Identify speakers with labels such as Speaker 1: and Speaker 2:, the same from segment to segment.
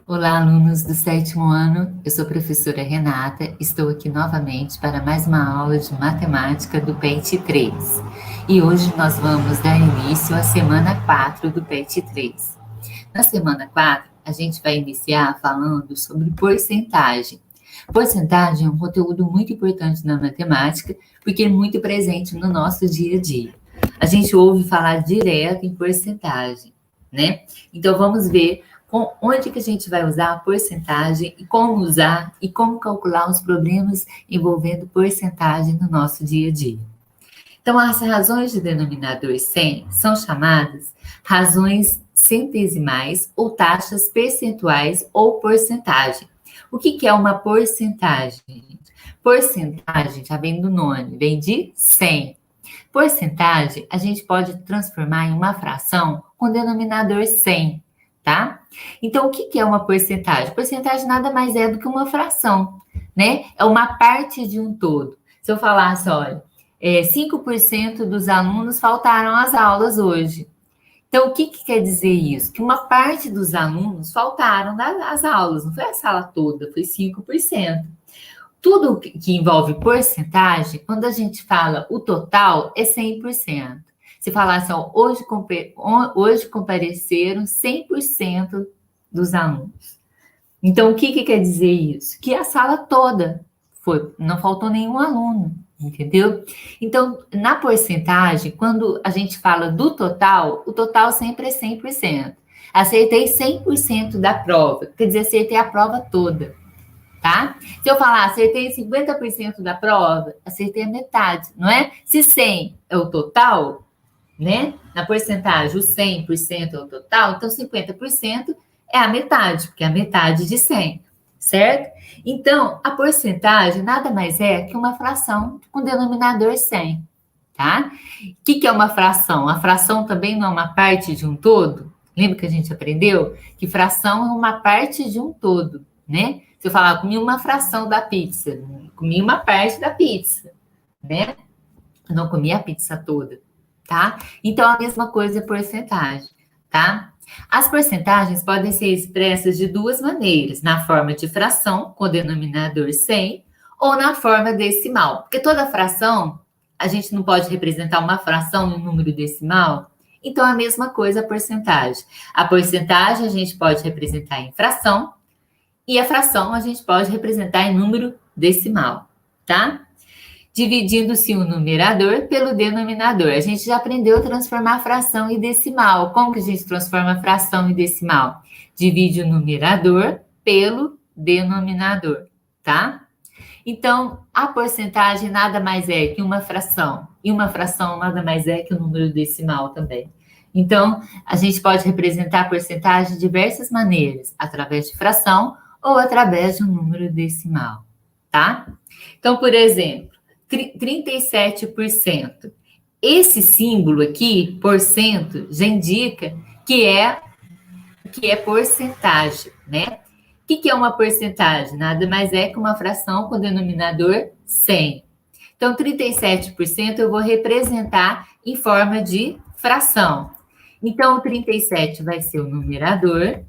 Speaker 1: Olá, alunos do sétimo ano. Eu sou a professora Renata. Estou aqui novamente para mais uma aula de matemática do PET 3. E hoje nós vamos dar início à semana 4 do PET 3. Na semana 4, a gente vai iniciar falando sobre porcentagem. Porcentagem é um conteúdo muito importante na matemática, porque é muito presente no nosso dia a dia. A gente ouve falar direto em porcentagem, né? Então vamos ver onde que a gente vai usar a porcentagem e como usar e como calcular os problemas envolvendo porcentagem no nosso dia a dia. Então, as razões de denominador 100 são chamadas razões centesimais ou taxas percentuais ou porcentagem. O que é uma porcentagem? Porcentagem, já vem do nome, vem de 100. Porcentagem, a gente pode transformar em uma fração com denominador 100, tá? Então, o que é uma porcentagem? Porcentagem nada mais é do que uma fração, né? É uma parte de um todo. Se eu falasse, olha, 5% dos alunos faltaram às aulas hoje. Então, o que quer dizer isso? Que uma parte dos alunos faltaram às aulas, não foi a sala toda, foi 5%. Tudo que envolve porcentagem, quando a gente fala o total, é 100%. Se falar assim, ó, hoje compareceram 100% dos alunos. Então, o que quer dizer isso? Que a sala toda foi, não faltou nenhum aluno, entendeu? Então, na porcentagem, quando a gente fala do total, o total sempre é 100%. Acertei 100% da prova, quer dizer, acertei a prova toda. Tá? Se eu falar, acertei 50% da prova, acertei a metade, não é? Se 100 é o total, né? Na porcentagem, o 100% é o total, então 50% é a metade, porque é a metade de 100, certo? Então, a porcentagem nada mais é que uma fração com denominador 100, tá? O que é uma fração? A fração também não é uma parte de um todo? Lembra que a gente aprendeu? Que fração é uma parte de um todo, né? Se eu falar, comi uma fração da pizza, comi uma parte da pizza, né? Eu não comi a pizza toda, tá? Então, a mesma coisa é porcentagem, tá? As porcentagens podem ser expressas de duas maneiras, na forma de fração, com o denominador 100, ou na forma decimal. Porque toda fração, a gente não pode representar uma fração em número decimal, então a mesma coisa a porcentagem. A porcentagem a gente pode representar em fração, e a fração a gente pode representar em número decimal, tá? Dividindo-se o numerador pelo denominador. A gente já aprendeu a transformar fração em decimal. Como que a gente transforma fração em decimal? Divide o numerador pelo denominador, tá? Então, a porcentagem nada mais é que uma fração. E uma fração nada mais é que o número decimal também. Então, a gente pode representar a porcentagem de diversas maneiras, através de fração ou através de um número decimal, tá? Então, por exemplo, 37%. Esse símbolo aqui, porcento, já indica que é porcentagem, né? O que é uma porcentagem? Nada mais é que uma fração com denominador 100. Então, 37% eu vou representar em forma de fração. Então, o 37 vai ser o numerador.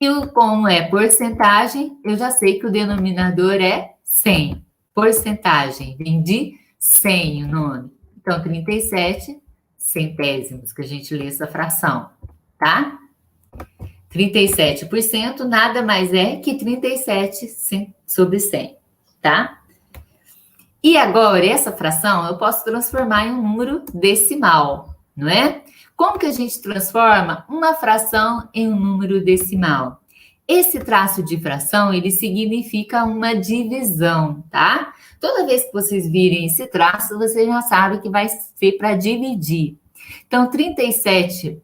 Speaker 1: E como é porcentagem, eu já sei que o denominador é 100. Porcentagem, vem de 100 o nome. Então, 37 centésimos, que a gente lê essa fração, tá? 37% nada mais é que 37 sobre 100, tá? E agora, essa fração eu posso transformar em um número decimal, não é? Como que a gente transforma uma fração em um número decimal? Esse traço de fração, ele significa uma divisão, tá? Toda vez que vocês virem esse traço, vocês já sabem que vai ser para dividir. Então, 37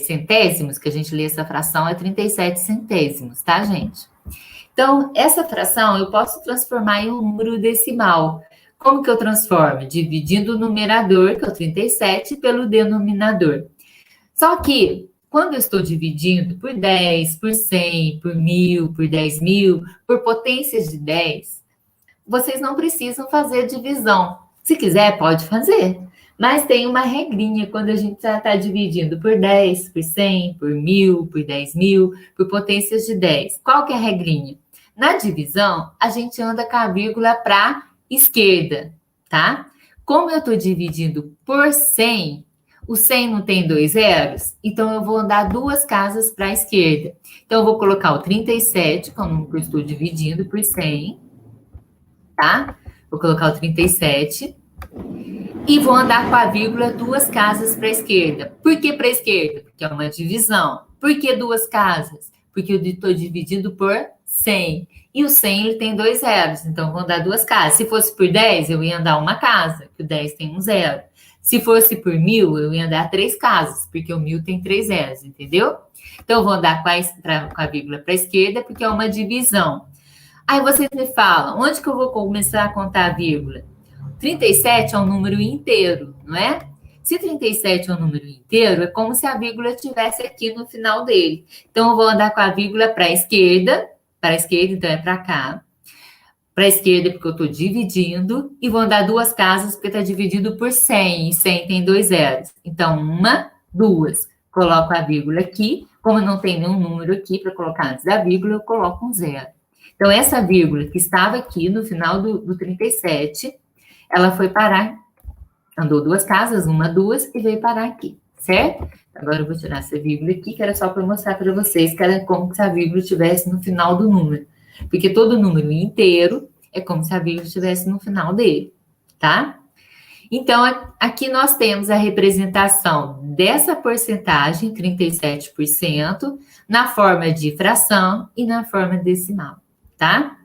Speaker 1: centésimos, que a gente lê essa fração, é 37 centésimos, tá, gente? Então, essa fração eu posso transformar em um número decimal. Como que eu transformo? Dividindo o numerador, que é o 37, pelo denominador. Só que, quando eu estou dividindo por 10, por 100, por 1000, por 10.000, por potências de 10, vocês não precisam fazer divisão. Se quiser, pode fazer. Mas tem uma regrinha quando a gente já está dividindo por 10, por 100, por 1000, por 10.000, por potências de 10. Qual que é a regrinha? Na divisão, a gente anda com a vírgula para a esquerda, tá? Como eu estou dividindo por 100, o 100 não tem dois zeros, então eu vou andar duas casas para a esquerda. Então, eu vou colocar o 37, como eu estou dividindo por 100, tá? Vou colocar o 37 e vou andar com a vírgula duas casas para a esquerda. Por que para a esquerda? Porque é uma divisão. Por que duas casas? Porque eu estou dividindo por 100. E o 100 ele tem dois zeros, então vou andar duas casas. Se fosse por 10, eu ia andar uma casa, que o 10 tem um zero. Se fosse por 1000, eu ia andar três casas, porque o 1000 tem três zeros, entendeu? Então, eu vou andar com a vírgula para a esquerda, porque é uma divisão. Aí vocês me falam, onde que eu vou começar a contar a vírgula? 37 é um número inteiro, não é? Se 37 é um número inteiro, é como se a vírgula estivesse aqui no final dele. Então, eu vou andar com a vírgula para a esquerda, então é para cá. Para a esquerda, porque eu estou dividindo, e vou andar duas casas, porque está dividido por 100, e 100 tem dois zeros. Então, uma, duas. Coloco a vírgula aqui, como não tem nenhum número aqui para colocar antes da vírgula, eu coloco um zero. Então, essa vírgula que estava aqui no final do 37, ela foi parar, andou duas casas, uma, duas, e veio parar aqui, certo? Agora eu vou tirar essa vírgula aqui, que era só para mostrar para vocês que era como se a vírgula estivesse no final do número. Porque todo número inteiro é como se a vírgula estivesse no final dele, tá? Então, aqui nós temos a representação dessa porcentagem, 37%, na forma de fração e na forma decimal, tá?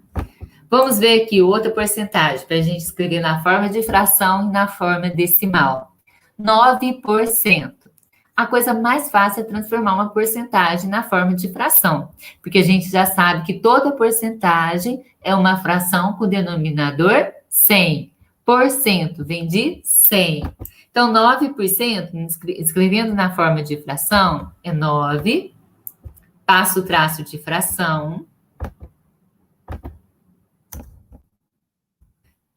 Speaker 1: Vamos ver aqui outra porcentagem, para a gente escrever na forma de fração e na forma decimal. 9%. A coisa mais fácil é transformar uma porcentagem na forma de fração, porque a gente já sabe que toda porcentagem é uma fração com denominador 100. Porcento vem de 100. Então, 9%, escrevendo na forma de fração, é 9, passo o traço de fração,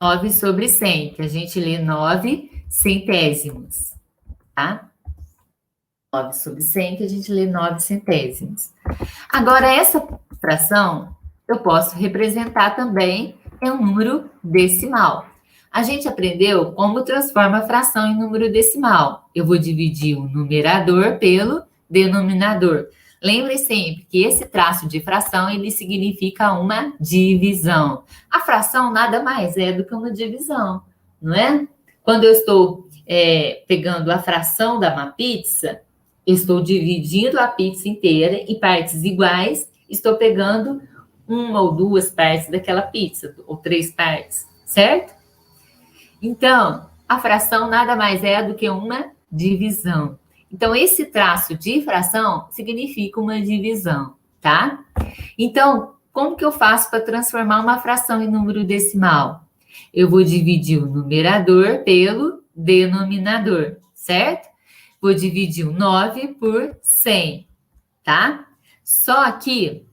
Speaker 1: 9 sobre 100, que a gente lê 9 centésimos, tá? 9 sobre 100, que a gente lê 9 centésimos. Agora, essa fração, eu posso representar também em um número decimal. A gente aprendeu como transforma a fração em número decimal. Eu vou dividir o numerador pelo denominador. Lembre sempre que esse traço de fração, ele significa uma divisão. A fração nada mais é do que uma divisão, não é? Quando eu estou pegando a fração de uma pizza, eu estou dividindo a pizza inteira em partes iguais, estou pegando uma ou duas partes daquela pizza, ou três partes, certo? Então, a fração nada mais é do que uma divisão. Então, esse traço de fração significa uma divisão, tá? Então, como que eu faço para transformar uma fração em número decimal? Eu vou dividir o numerador pelo denominador, certo? Vou dividir o 9 por 100, tá? Só que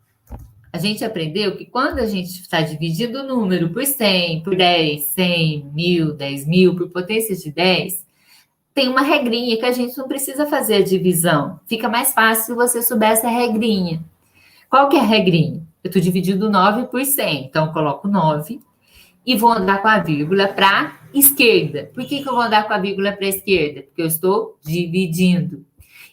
Speaker 1: a gente aprendeu que quando a gente está dividindo o número por 100, por 10, 100, 1000, 10.000, por potências de 10, tem uma regrinha que a gente não precisa fazer a divisão. Fica mais fácil se você souber essa regrinha. Qual que é a regrinha? Eu estou dividindo 9 por 100, então eu coloco 9 e vou andar com a vírgula para a esquerda. Por que eu vou andar com a vírgula para a esquerda? Porque eu estou dividindo.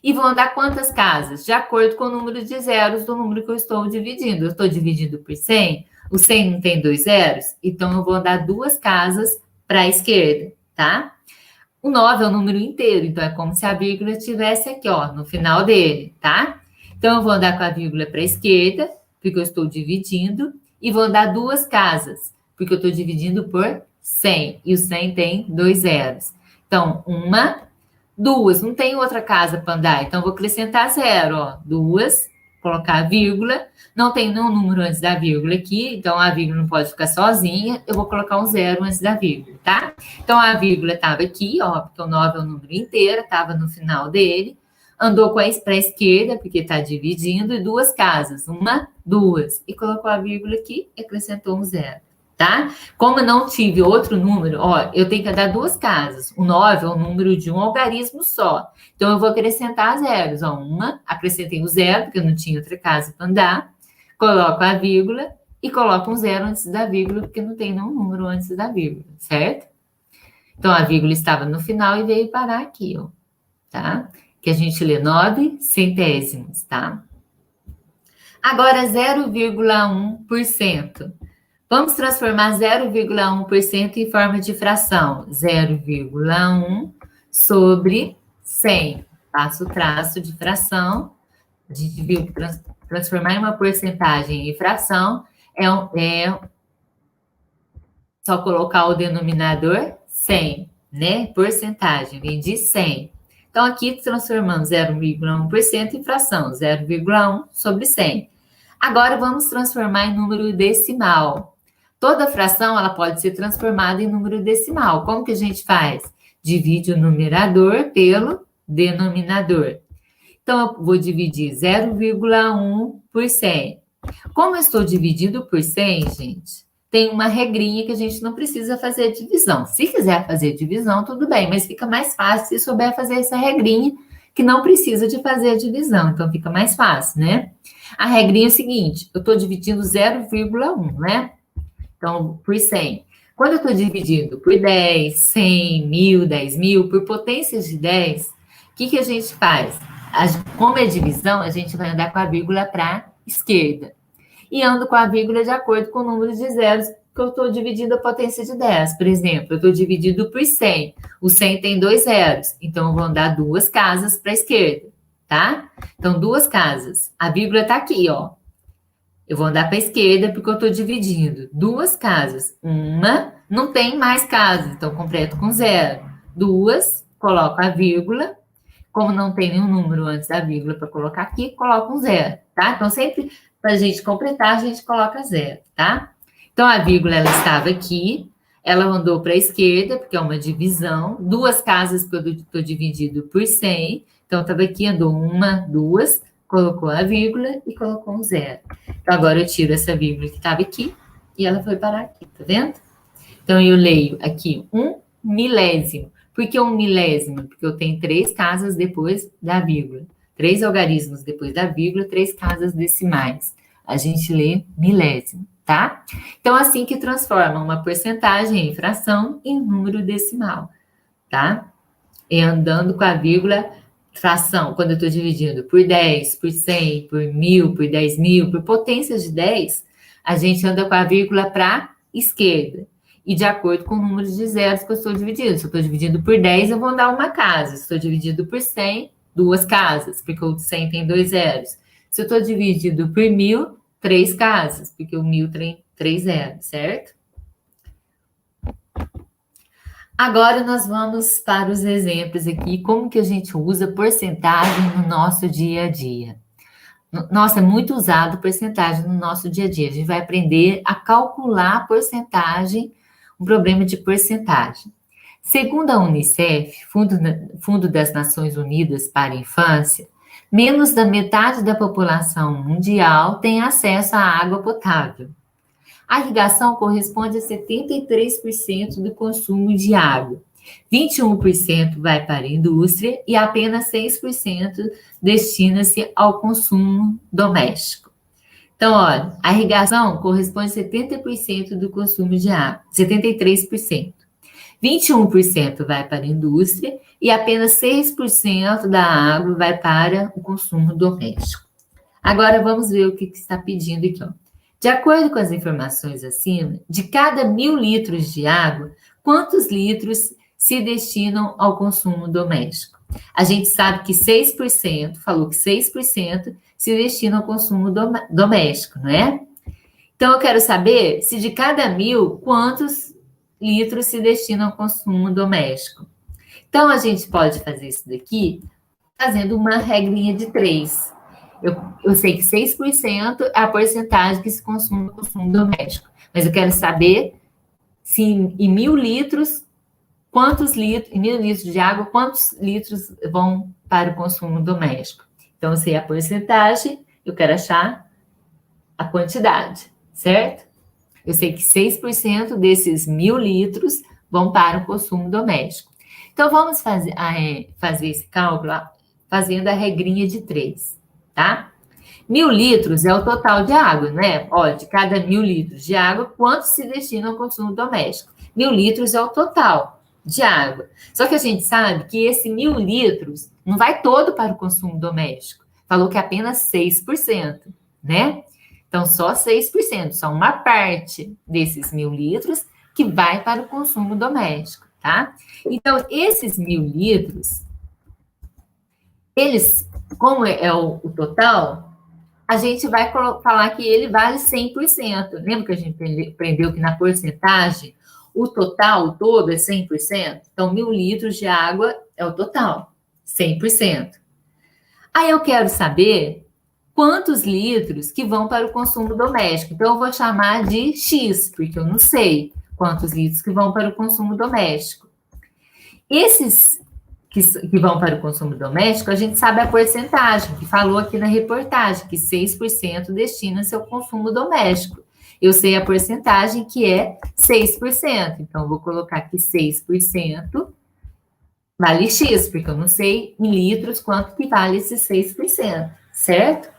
Speaker 1: E vou andar quantas casas? De acordo com o número de zeros do número que eu estou dividindo. Eu estou dividindo por 100, o 100 não tem dois zeros, então eu vou andar duas casas para a esquerda, tá? O 9 é o número inteiro, então é como se a vírgula estivesse aqui, ó, no final dele, tá? Então, eu vou andar com a vírgula para a esquerda, porque eu estou dividindo, e vou andar duas casas, porque eu estou dividindo por 100, e o 100 tem dois zeros. Então, uma, duas, não tem outra casa para andar, então vou acrescentar zero, ó, duas, colocar a vírgula, não tem nenhum número antes da vírgula aqui, então a vírgula não pode ficar sozinha, eu vou colocar um zero antes da vírgula, tá? Então, a vírgula estava aqui, ó, porque o 9 é o número inteiro, estava no final dele, andou para a esquerda, porque está dividindo, e duas casas, uma, duas, e colocou a vírgula aqui e acrescentou um zero. tá? Como eu não tive outro número, ó, eu tenho que andar duas casas. O 9 é o número de um algarismo só. Então, eu vou acrescentar zeros. Ó, acrescentei o zero, porque eu não tinha outra casa para andar. Coloco a vírgula e coloco um zero antes da vírgula, porque não tem nenhum número antes da vírgula, certo? Então, a vírgula estava no final e veio parar aqui, ó, tá? Que a gente lê 9 centésimos, tá? Agora, 0,1%. Vamos transformar 0,1% em forma de fração. 0,1 sobre 100. Passo o traço de fração. A gente viu que transformar em uma porcentagem em fração é só colocar o denominador 100, né? Porcentagem, vem de 100. Então, aqui transformamos 0,1% em fração, 0,1 sobre 100. Agora, vamos transformar em número decimal. Toda fração, ela pode ser transformada em número decimal. Como que a gente faz? Divide o numerador pelo denominador. Então, eu vou dividir 0,1 por 100. Como eu estou dividindo por 100, gente, tem uma regrinha que a gente não precisa fazer divisão. Se quiser fazer divisão, tudo bem, mas fica mais fácil se souber fazer essa regrinha, que não precisa de fazer a divisão, então fica mais fácil, né? A regrinha é o seguinte, eu estou dividindo 0,1, né? Então, por 100. Quando eu estou dividindo por 10, 100, 1000, 10.000, por potências de 10, o que a gente faz? Como é divisão, a gente vai andar com a vírgula para a esquerda. E ando com a vírgula de acordo com o número de zeros que eu estou dividindo a potência de 10. Por exemplo, eu estou dividindo por 100. O 100 tem 2 zeros, então eu vou andar 2 casas para a esquerda, tá? Então, 2 casas. A vírgula está aqui, ó. Eu vou andar para a esquerda porque eu estou dividindo 2 casas. Uma não tem mais casas, então completo com 0. 2, coloco a vírgula. Como não tem nenhum número antes da vírgula para colocar aqui, coloco um 0, tá? Então, sempre para a gente completar, a gente coloca 0, tá? Então, a vírgula, ela estava aqui, ela andou para a esquerda, porque é uma divisão, 2 casas que eu estou dividido por 100, então, estava aqui, andou 1, 2, colocou a vírgula e colocou um 0. Então, agora eu tiro essa vírgula que estava aqui e ela foi parar aqui, tá vendo? Então, eu leio aqui 1 milésimo. Por que 1 milésimo? Porque eu tenho 3 casas depois da vírgula. 3 algarismos depois da vírgula, 3 casas decimais. A gente lê milésimo, tá? Então, assim que transforma uma porcentagem em fração em número decimal, tá? E andando com a vírgula fração, quando eu estou dividindo por 10, por 100, por 1000, por 10.000, por potências de 10, a gente anda com a vírgula para a esquerda. E de acordo com o número de zeros que eu estou dividindo. Se eu estou dividindo por 10, eu vou dar uma casa. Se eu estou dividido por 100, 2 casas, porque o 100 tem 2 zeros. Se eu estou dividido por 1000, 3 casas, porque o 1000 tem 3 zeros, certo? Agora nós vamos para os exemplos aqui, como que a gente usa porcentagem no nosso dia a dia. Nossa, é muito usado porcentagem no nosso dia a dia. A gente vai aprender a calcular a porcentagem, um problema de porcentagem. Segundo a Unicef, Fundo das Nações Unidas para a Infância, menos da metade da população mundial tem acesso à água potável. A irrigação corresponde a 73% do consumo de água. 21% vai para a indústria e apenas 6% destina-se ao consumo doméstico. Então, olha, a irrigação corresponde a 70% do consumo de água, 73%. 21% vai para a indústria e apenas 6% da água vai para o consumo doméstico. Agora, vamos ver o que está pedindo aqui, ó. De acordo com as informações acima, de cada 1.000 litros de água, quantos litros se destinam ao consumo doméstico? A gente sabe que 6%, falou que 6% se destina ao consumo doméstico, não é? Então, eu quero saber se de cada 1.000, quantos litros se destinam ao consumo doméstico. Então, a gente pode fazer isso daqui fazendo uma regrinha de 3. Eu sei que 6% é a porcentagem que se consome no consumo doméstico, mas eu quero saber se em 1.000 litros, em 1.000 litros de água, quantos litros vão para o consumo doméstico. Então, eu sei a porcentagem, eu quero achar a quantidade, certo? Eu sei que 6% desses 1.000 litros vão para o consumo doméstico. Então, vamos fazer esse cálculo fazendo a regrinha de 3, tá? 1.000 litros é o total de água, né? Olha, de cada 1.000 litros de água, quanto se destina ao consumo doméstico? 1.000 litros é o total de água. Só que a gente sabe que esse 1.000 litros não vai todo para o consumo doméstico. Falou que apenas 6%, né? Então, só 6%, só uma parte desses 1.000 litros que vai para o consumo doméstico, tá? Então, esses 1.000 litros, eles, como é o total, a gente vai falar que ele vale 100%. Lembra que a gente aprendeu que na porcentagem, o total todo é 100%? Então, 1.000 litros de água é o total, 100%. Aí eu quero saber quantos litros que vão para o consumo doméstico. Então, eu vou chamar de X, porque eu não sei quantos litros que vão para o consumo doméstico. Esses que vão para o consumo doméstico, a gente sabe a porcentagem, que falou aqui na reportagem, que 6% destina-se ao consumo doméstico. Eu sei a porcentagem, que é 6%. Então, eu vou colocar aqui 6% vale X, porque eu não sei em litros quanto que vale esse 6%, certo?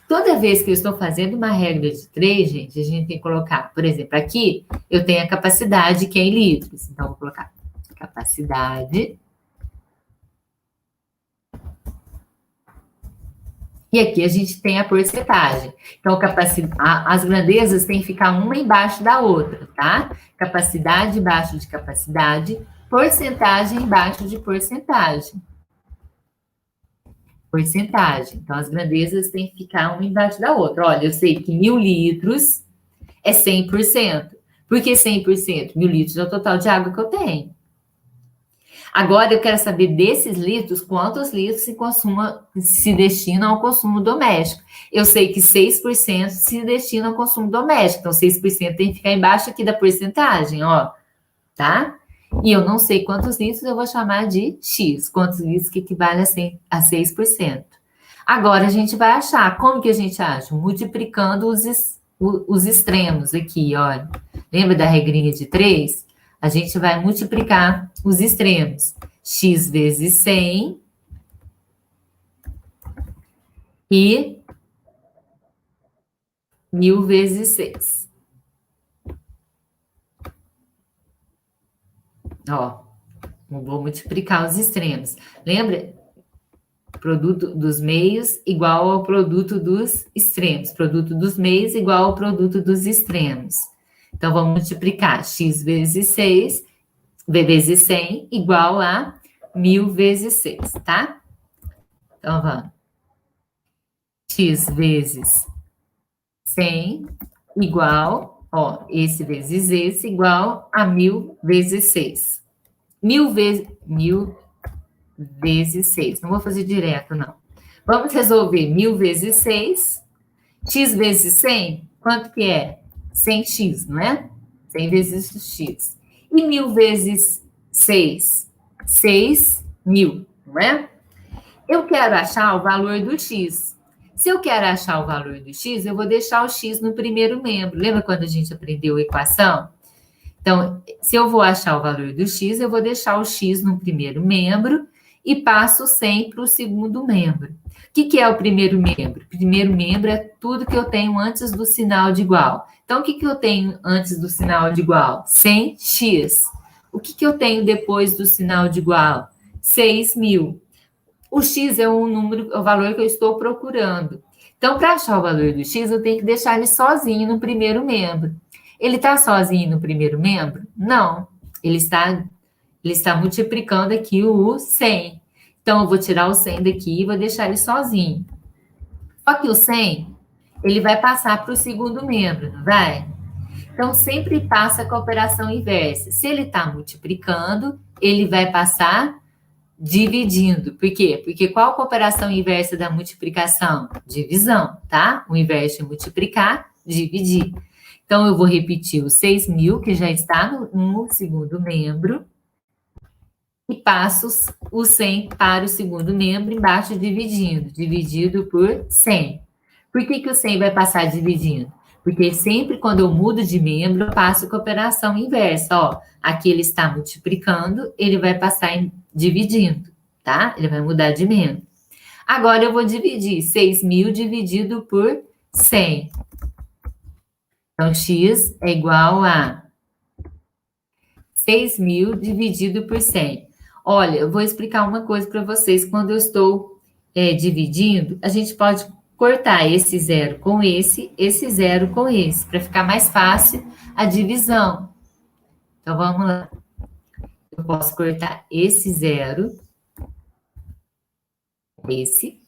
Speaker 1: Toda vez que eu estou fazendo uma regra de 3, gente, a gente tem que colocar, por exemplo, aqui eu tenho a capacidade, que é em litros. Então, eu vou colocar capacidade. E aqui a gente tem a porcentagem. Então, as grandezas têm que ficar uma embaixo da outra, tá? Capacidade embaixo de capacidade, porcentagem embaixo de porcentagem. Porcentagem. Então, as grandezas têm que ficar uma embaixo da outra. Olha, eu sei que 1.000 litros é 100%. Por que 100%? 1.000 litros é o total de água que eu tenho. Agora, eu quero saber desses litros, quantos litros se destinam ao consumo doméstico. Eu sei que 6% se destinam ao consumo doméstico. Então, 6% tem que ficar embaixo aqui da porcentagem, ó. Tá? E eu não sei quantos litros, eu vou chamar de X. Quantos litros que equivale a 6%. Agora, a gente vai achar. Como que a gente acha? Multiplicando os extremos aqui, olha. Lembra da regrinha de 3? A gente vai multiplicar os extremos. X vezes 100 e 1.000 vezes 6. Ó, vou multiplicar os extremos. Lembra? Produto dos meios igual ao produto dos extremos. Produto dos meios igual ao produto dos extremos. Então, vamos multiplicar x vezes 6, vezes 100, igual a 1.000 vezes 6, tá? Então, vamos. X vezes 100 igual, ó, esse vezes esse, igual a 1.000 vezes 6. 1.000 vezes 6. Não vou fazer direto, não. Vamos resolver 1.000 vezes 6. X vezes 100, quanto que é? 100x, não é? 100 vezes x. E 1.000 vezes 6? 6.000, não é? Eu quero achar o valor do x. Se eu quero achar o valor do x, eu vou deixar o x no primeiro membro. Lembra quando a gente aprendeu a equação? Então, se eu vou achar o valor do x, eu vou deixar o x no primeiro membro e passo 100 para o segundo membro. O que é o primeiro membro? O primeiro membro é tudo que eu tenho antes do sinal de igual. Então, o que eu tenho antes do sinal de igual? 100x. O que eu tenho depois do sinal de igual? 6.000. O x é o número, é o valor que eu estou procurando. Então, para achar o valor do x, eu tenho que deixar ele sozinho no primeiro membro. Ele está sozinho no primeiro membro? Não. Ele está multiplicando aqui o 100. Então, eu vou tirar o 100 daqui e vou deixar ele sozinho. Só que o 100, ele vai passar para o segundo membro, não vai? Então, sempre passa com a operação inversa. Se ele está multiplicando, ele vai passar dividindo. Por quê? Porque qual a operação inversa da multiplicação? Divisão, tá? O inverso é multiplicar, dividir. Então, eu vou repetir o 6.000, que já está no segundo membro, e passo o 100 para o segundo membro, embaixo dividindo, dividido por 100. Por que o 100 vai passar dividindo? Porque sempre quando eu mudo de membro, eu passo com a operação inversa. Ó, aqui ele está multiplicando, ele vai passar dividindo, tá? Ele vai mudar de membro. Agora eu vou dividir 6.000 dividido por 100. Então, x é igual a 6.000 dividido por 100. Olha, eu vou explicar uma coisa para vocês. Quando eu estou dividindo, a gente pode cortar esse zero com esse zero com esse, para ficar mais fácil a divisão. Então, vamos lá. Eu posso cortar esse zero, esse.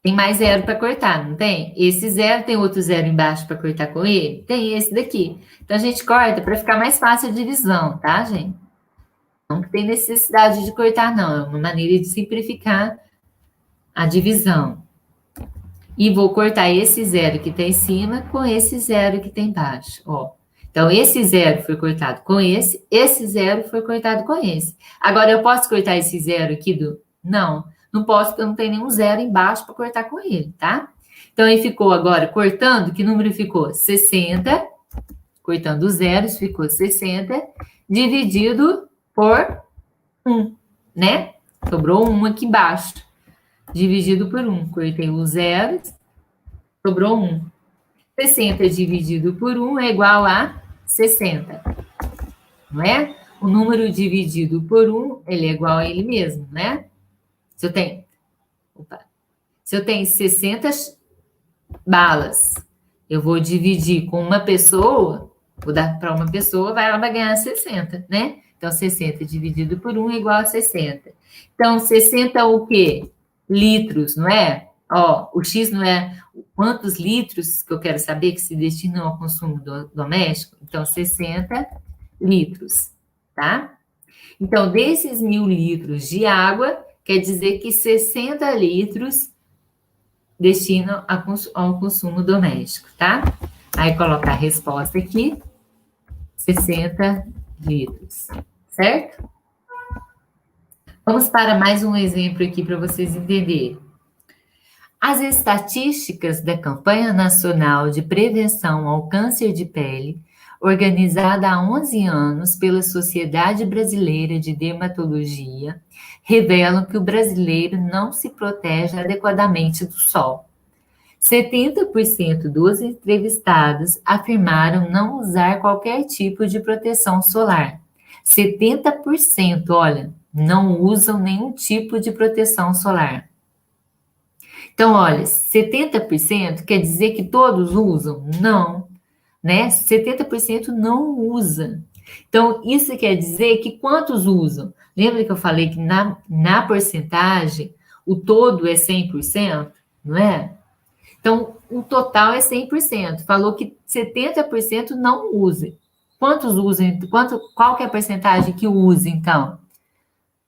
Speaker 1: Tem mais zero para cortar, não tem? Esse zero, tem outro zero embaixo para cortar com ele? Tem esse daqui. Então, a gente corta para ficar mais fácil a divisão, tá, gente? Não tem necessidade de cortar, não. É uma maneira de simplificar a divisão. E vou cortar esse zero que está em cima com esse zero que está embaixo, ó. Então, esse zero foi cortado com esse zero foi cortado com esse. Agora, eu posso cortar esse zero aqui do... Não, não posso, porque eu não tenho nenhum zero embaixo para cortar com ele, tá? Então, ele ficou agora cortando, que número ficou? 60, cortando os zeros, ficou 60, dividido por 1, né? Sobrou 1 aqui embaixo, dividido por 1. Cortei os zeros, sobrou 1. 60 dividido por 1 é igual a 60, não é? O número dividido por 1, ele é igual a ele mesmo, né? Se eu tenho 60 balas, eu vou dividir com uma pessoa, vou dar para uma pessoa, ela vai ganhar 60, né? Então, 60 dividido por 1 é igual a 60. Então, 60 o quê? Litros, não é? Ó, o X não é quantos litros que eu quero saber que se destinam ao consumo doméstico? Então, 60 litros, tá? Então, desses 1.000 litros de água, quer dizer que 60 litros destinam ao consumo doméstico, tá? Aí, colocar a resposta aqui, 60 litros, certo? Vamos para mais um exemplo aqui para vocês entenderem. As estatísticas da Campanha Nacional de Prevenção ao Câncer de Pele, organizada há 11 anos pela Sociedade Brasileira de Dermatologia, revelam que o brasileiro não se protege adequadamente do sol. 70% dos entrevistados afirmaram não usar qualquer tipo de proteção solar. 70%, olha, não usam nenhum tipo de proteção solar. Então, olha, 70% quer dizer que todos usam? Não, né? 70% não usa. Então, isso quer dizer que quantos usam? Lembra que eu falei que na porcentagem, o todo é 100%, não é? Então, o total é 100%. Falou que 70% não usa. Quantos usam? Qual que é a porcentagem que usa, então?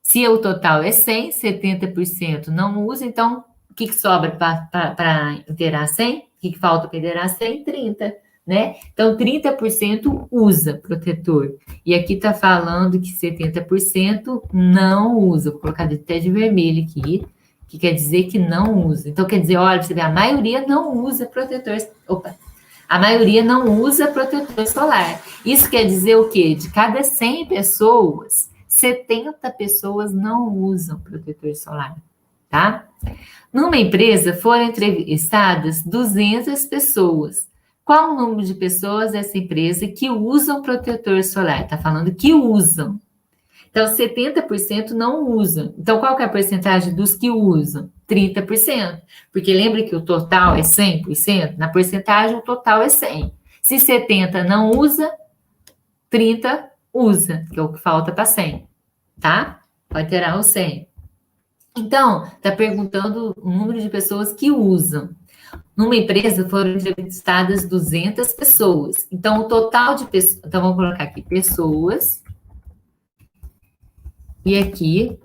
Speaker 1: Se o total é 100, 70% não usa, então, o que sobra para inteirar 100? O que falta para inteirar 100? 30, né? Então, 30% usa protetor. E aqui está falando que 70% não usa. Vou colocar até de vermelho aqui, que quer dizer que não usa. Então, quer dizer, olha, você vê, a maioria não usa protetor. A maioria não usa protetor solar. Isso quer dizer o quê? De cada 100 pessoas, 70 pessoas não usam protetor solar, tá? Numa empresa foram entrevistadas 200 pessoas. Qual o número de pessoas dessa empresa que usam protetor solar? Está falando que usam. Então, 70% não usam. Então, qual que é a porcentagem dos que usam? 30%. Porque lembra que o total é 100%? Na porcentagem, o total é 100. Se 70 não usa, 30 usa, que é o que falta para 100, tá? Vai ter o 100. Então, está perguntando o número de pessoas que usam. Numa empresa foram entrevistadas 200 pessoas. Então, o total de pessoas... Então, vamos colocar aqui pessoas. E aqui,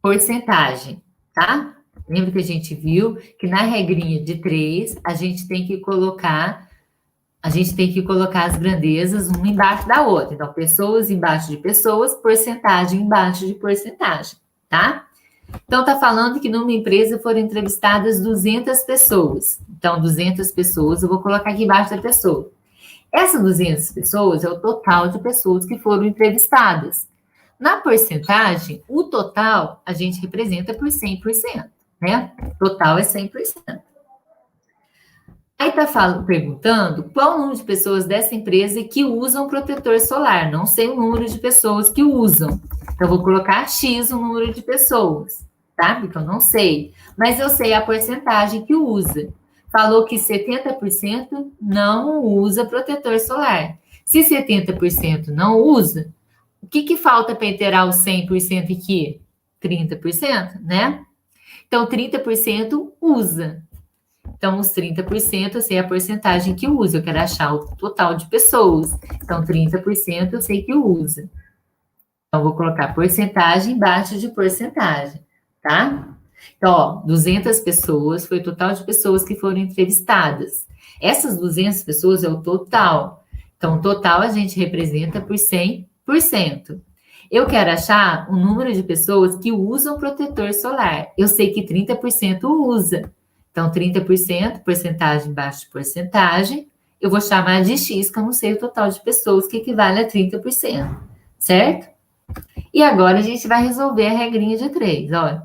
Speaker 1: porcentagem, tá? Lembra que a gente viu que na regrinha de 3, a gente tem que colocar as grandezas uma embaixo da outra. Então, pessoas embaixo de pessoas, porcentagem embaixo de porcentagem, tá? Então, tá falando que numa empresa foram entrevistadas 200 pessoas. Então, 200 pessoas, eu vou colocar aqui embaixo da pessoa. Essas 200 pessoas é o total de pessoas que foram entrevistadas. Na porcentagem, o total a gente representa por 100%, né? Total é 100%. Aí está perguntando qual o número de pessoas dessa empresa que usam protetor solar. Não sei o número de pessoas que usam. Então, vou colocar X o número de pessoas, tá? Porque eu não sei. Mas eu sei a porcentagem que usa. Falou que 70% não usa protetor solar. Se 70% não usa, o que falta para inteirar os 100% aqui? 30%, né? Então, 30% usa. Então, os 30% eu sei a porcentagem que usa. Eu quero achar o total de pessoas. Então, 30% eu sei que usa. Então, vou colocar porcentagem embaixo de porcentagem, tá? Então, ó, 200 pessoas foi o total de pessoas que foram entrevistadas. Essas 200 pessoas é o total. Então, o total a gente representa por 100%. Eu quero achar o número de pessoas que usam protetor solar. Eu sei que 30% usa. Então, 30%, porcentagem embaixo de porcentagem, eu vou chamar de X, que eu não sei o total de pessoas, que equivale a 30%, certo? E agora a gente vai resolver a regrinha de 3, olha.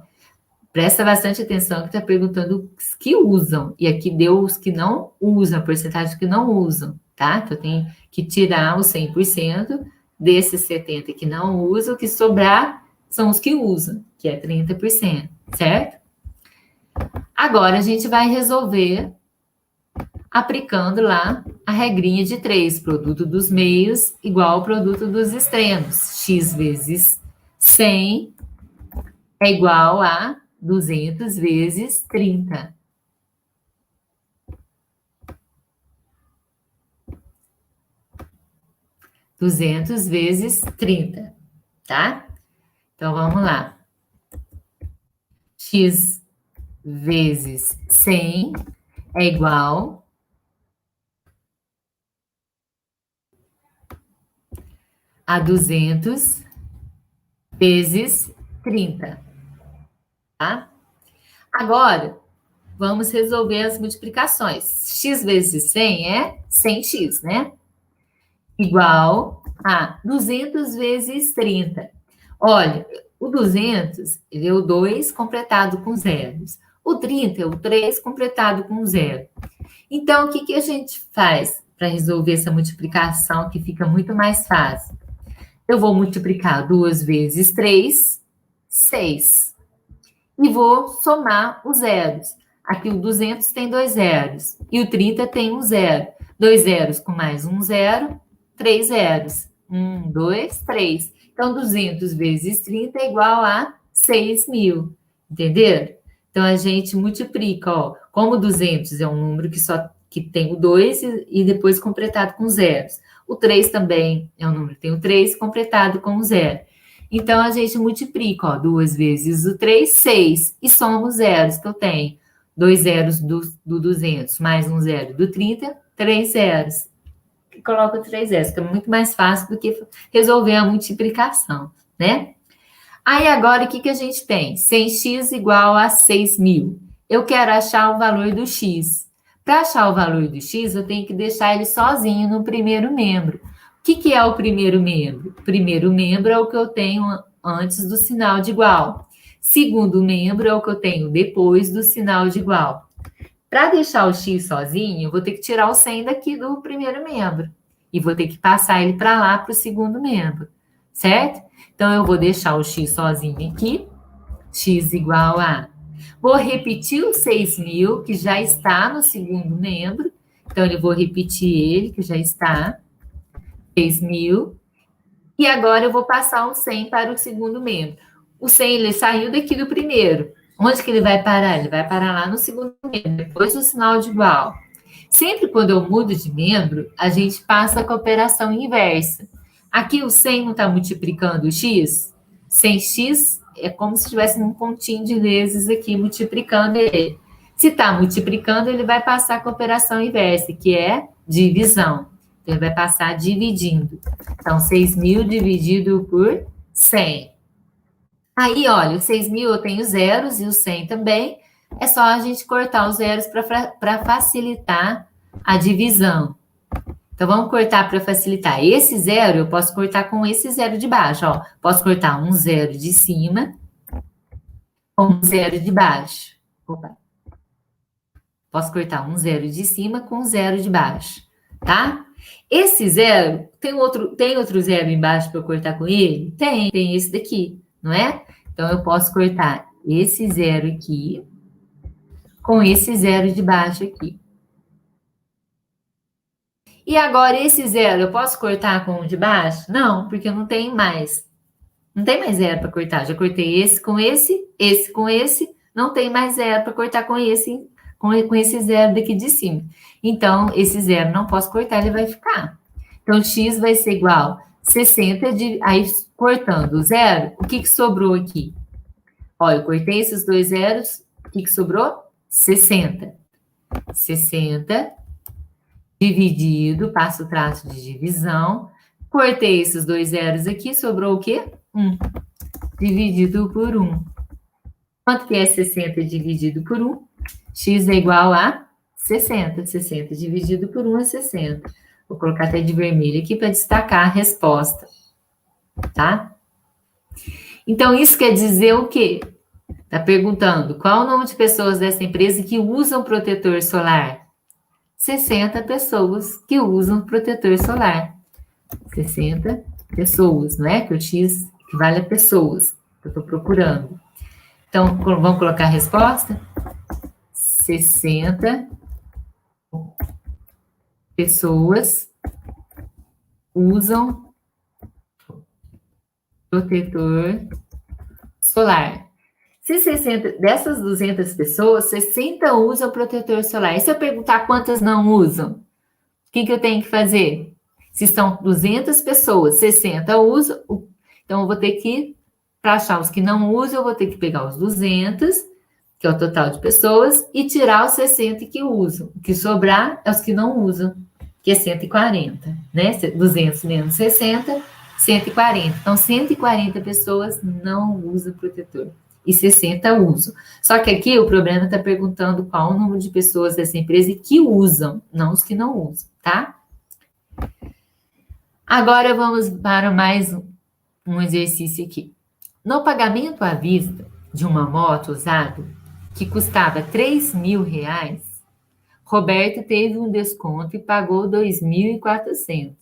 Speaker 1: Presta bastante atenção que está perguntando os que usam, e aqui deu os que não usam, a porcentagem que não usam, tá? Então, eu tenho que tirar os 100% desses 70% que não usam, o que sobrar são os que usam, que é 30%, certo? Agora, a gente vai resolver aplicando lá a regrinha de 3, produto dos meios igual ao produto dos extremos. X vezes 100 é igual a 200 vezes 30. (200 vezes 30, tá? Então, vamos lá. X vezes 100 é igual a 200 vezes 30, tá? Agora, vamos resolver as multiplicações. X vezes 100 é 100x, né? Igual a 200 vezes 30. Olha, o 200 ele é o 2 completado com zeros. O 30 é o 3 completado com zero. Então, o que a gente faz para resolver essa multiplicação que fica muito mais fácil? Eu vou multiplicar 2 vezes 3, 6. E vou somar os zeros. Aqui o 200 tem 2 zeros. E o 30 tem 1 zero. 2 zeros com mais 1 zero, 3 zeros. 1, 2, 3. Então, 200 vezes 30 é igual a 6.000. Entenderam? Então, a gente multiplica, ó. Como 200 é um número que tem o 2 e depois completado com zeros. O 3 também é um número que tem o 3 completado com 0. Então, a gente multiplica, ó, 2 vezes o 3, 6. E soma os zeros que eu tenho. 2 zeros do 200 mais 1 zero do 30, 3 zeros. E coloco 3 zeros, que é muito mais fácil do que resolver a multiplicação, né? Aí, agora, o que a gente tem? 100x igual a 6.000. Eu quero achar o valor do x. Para achar o valor do x, eu tenho que deixar ele sozinho no primeiro membro. O que é o primeiro membro? O primeiro membro é o que eu tenho antes do sinal de igual. Segundo membro é o que eu tenho depois do sinal de igual. Para deixar o x sozinho, eu vou ter que tirar o 100 daqui do primeiro membro. E vou ter que passar ele para lá, para o segundo membro. Certo? Então, eu vou deixar o x sozinho aqui. X igual a... Vou repetir o 6.000, que já está no segundo membro. Então, eu vou repetir ele, que já está. 6.000. E agora, eu vou passar o 100 para o segundo membro. O 100, ele saiu daqui do primeiro. Onde que ele vai parar? Ele vai parar lá no segundo membro, depois do sinal de igual. Sempre quando eu mudo de membro, a gente passa com a operação inversa. Aqui o 100 não está multiplicando o x? 100x é como se tivesse um pontinho de vezes aqui multiplicando ele. Se está multiplicando, ele vai passar com a operação inversa, que é divisão. Ele vai passar dividindo. Então, 6.000 dividido por 100. Aí, olha, o 6.000 eu tenho zeros e o 100 também. é só a gente cortar os zeros para facilitar a divisão. Então, vamos cortar para facilitar. Esse zero, eu posso cortar com esse zero de baixo, ó. Posso cortar um zero de cima com um zero de baixo. Opa. Posso cortar um zero de cima com um zero de baixo, tá? Esse zero, tem outro zero embaixo para eu cortar com ele? Tem esse daqui, não é? Então, eu posso cortar esse zero aqui com esse zero de baixo aqui. E agora, esse zero, eu posso cortar com o de baixo? Não, porque não tem mais. Não tem mais zero para cortar. Já cortei esse com esse com esse. Não tem mais zero para cortar com esse zero daqui de cima. Então, esse zero não posso cortar, ele vai ficar. Então, x vai ser igual a 60 aí, cortando o zero, o que sobrou aqui? Olha, eu cortei esses dois zeros, o que sobrou? 60. 60 dividido, passo o traço de divisão. Cortei esses dois zeros aqui, sobrou o quê? 1. Dividido por 1. Quanto que é 60 dividido por 1? X é igual a 60. 60 dividido por 1 é 60. Vou colocar até de vermelho aqui para destacar a resposta. Tá? Então, isso quer dizer o quê? Está perguntando qual o número de pessoas dessa empresa que usam protetor solar? 60 pessoas que usam protetor solar. 60 pessoas, não é? Que o X equivale a pessoas que eu estou procurando. Então, vamos colocar a resposta? 60 pessoas usam protetor solar. Se 60, dessas 200 pessoas, 60 usam protetor solar. E se eu perguntar quantas não usam? O que eu tenho que fazer? Se são 200 pessoas, 60 usam, então eu vou ter que, para achar os que não usam, eu vou ter que pegar os 200, que é o total de pessoas, e tirar os 60 que usam. O que sobrar é os que não usam, que é 140, né? 200 menos 60, 140. Então, 140 pessoas não usam protetor. E 60 usam. Só que aqui o problema está perguntando qual o número de pessoas dessa empresa que usam, não os que não usam, tá? Agora vamos para mais um exercício aqui. No pagamento à vista de uma moto usada, que custava R$3.000, Roberto teve um desconto e pagou R$2.400.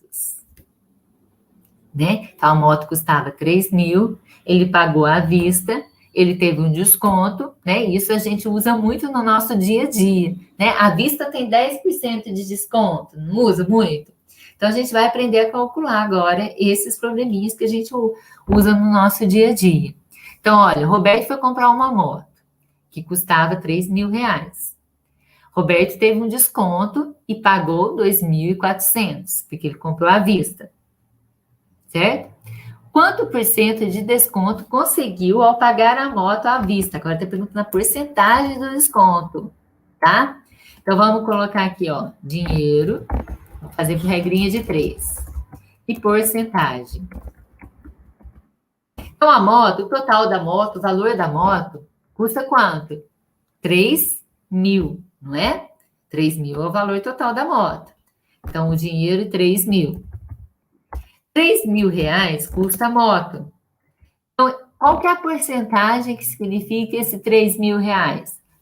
Speaker 1: Né? Então, a moto custava 3.000, ele pagou à vista, ele teve um desconto, né? Isso a gente usa muito no nosso dia a dia, né? À vista tem 10% de desconto, não usa muito? Então, a gente vai aprender a calcular agora esses probleminhas que a gente usa no nosso dia a dia. Então, olha, Roberto foi comprar uma moto que custava R$3.000. Roberto teve um desconto e pagou R$2.400, porque ele comprou à vista, certo? Quanto por cento de desconto conseguiu ao pagar a moto à vista? Agora está perguntando a porcentagem do desconto, tá? Então, vamos colocar aqui, ó, dinheiro, vou fazer por regrinha de 3. E porcentagem. Então, a moto, o total da moto, o valor da moto, custa quanto? 3.000, não é? 3.000 é o valor total da moto. Então, o dinheiro, 3.000. R$3.000 custa a moto. Então, qual que é a porcentagem que significa esse R$3.000?